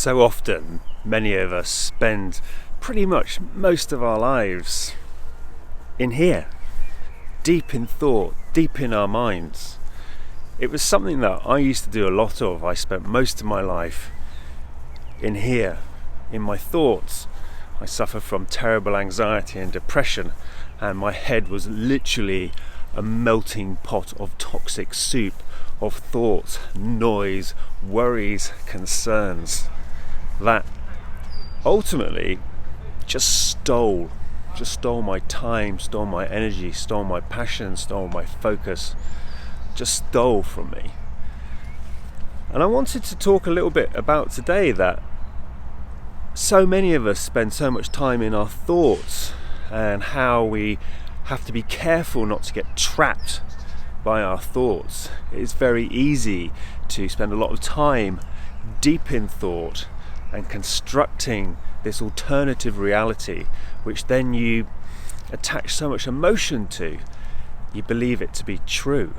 So often, many of us spend pretty much most of our lives in here, deep in thought, deep in our minds. It was something that I used to do a lot of. I spent most of my life in here, in my thoughts. I suffer from terrible anxiety and depression, and my head was literally a melting pot of toxic soup of thoughts, noise, worries, concerns that ultimately just stole my time, stole my energy, stole my passion, stole my focus, just stole from me. And I wanted to talk a little bit about today that so many of us spend so much time in our thoughts and how we have to be careful not to get trapped by our thoughts. It's very easy to spend a lot of time deep in thought and constructing this alternative reality, which then you attach so much emotion to, you believe it to be true.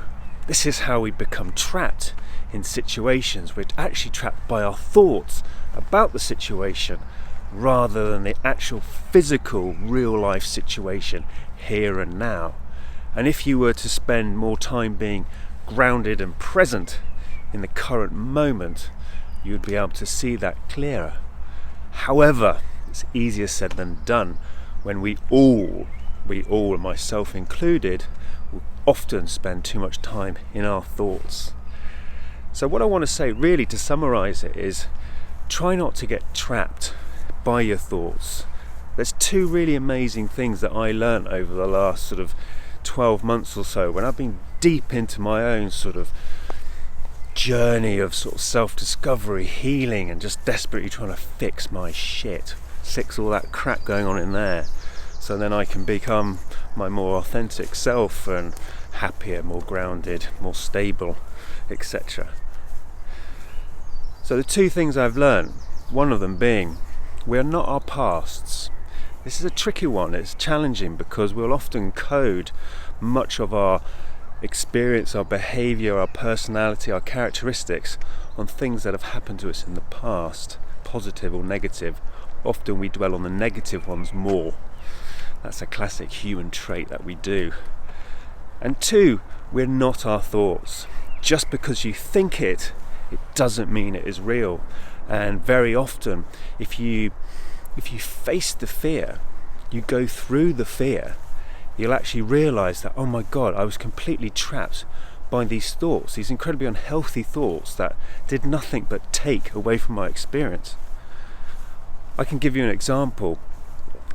This is how we become trapped in situations. We're actually trapped by our thoughts about the situation rather than the actual physical real life situation here and now. And if you were to spend more time being grounded and present in the current moment, you would be able to see that clearer. However, it's easier said than done when we all, myself included, will often spend too much time in our thoughts. So what I want to say really to summarize it is try not to get trapped by your thoughts. There's two really amazing things that I learned over the last sort of 12 months or so when I've been deep into my own sort of journey of sort of self-discovery, healing, and just desperately trying to fix my shit, fix all that crap going on in there, so then I can become my more authentic self and happier, more grounded, more stable, etc. So the two things I've learned, one of them being we are not our pasts. This is a tricky one. It's challenging because we'll often code much of our experience, our behaviour, our personality, our characteristics on things that have happened to us in the past, positive or negative. Often we dwell on the negative ones more. That's a classic human trait that we do. And two, we're not our thoughts. Just because you think it doesn't mean it is real. And very often, if you face the fear, you go through the fear, you'll actually realise that, oh my God, I was completely trapped by these thoughts, these incredibly unhealthy thoughts that did nothing but take away from my experience. I can give you an example.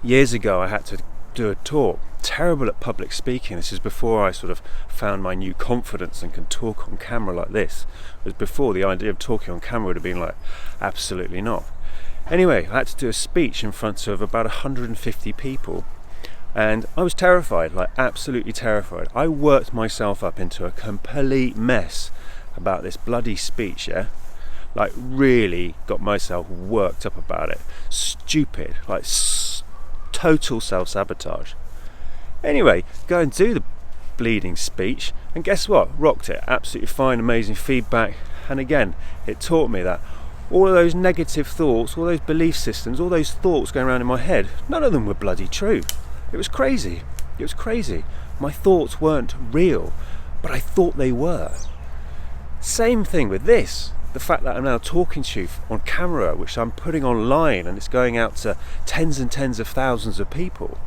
Years ago I had to do a talk, terrible at public speaking. This is before I sort of found my new confidence and can talk on camera like this. It was before the idea of talking on camera would have been like, absolutely not. Anyway, I had to do a speech in front of about 150 people. And I was terrified, like absolutely terrified. I worked myself up into a complete mess about this bloody speech, yeah? Like really got myself worked up about it. Stupid, like total self-sabotage. Anyway, go and do the bleeding speech, and guess what? Rocked it, absolutely fine, amazing feedback. And again, it taught me that all of those negative thoughts, all those belief systems, all those thoughts going around in my head, none of them were bloody true. It was crazy. It was crazy. My thoughts weren't real, but I thought they were. Same thing with this. The fact that I'm now talking to you on camera, which I'm putting online, and it's going out to tens and tens of thousands of people.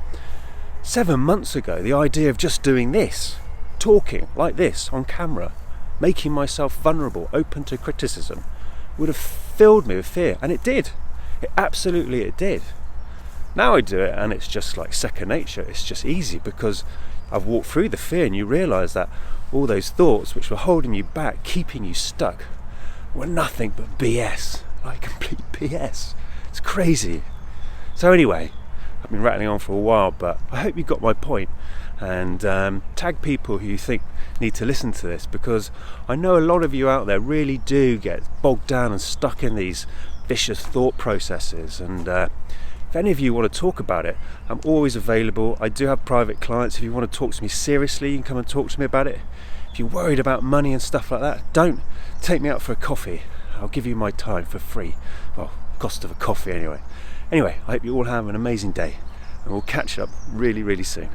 7 months ago, the idea of just doing this, talking like this on camera, making myself vulnerable, open to criticism, would have filled me with fear. And it did. It did. Now I do it and it's just like second nature. It's just easy because I've walked through the fear, and you realise that all those thoughts which were holding you back, keeping you stuck, were nothing but BS. Like complete BS. It's crazy. So anyway, I've been rattling on for a while, but I hope you got my point. And tag people who you think need to listen to this, because I know a lot of you out there really do get bogged down and stuck in these vicious thought processes. And if any of you want to talk about it, I'm always available. I do have private clients. If you want to talk to me seriously, you can come and talk to me about it. If you're worried about money and stuff like that, don't take me out for a coffee. I'll give you my time for free. Well, cost of a coffee anyway. Anyway, I hope you all have an amazing day, and we'll catch up really, really soon.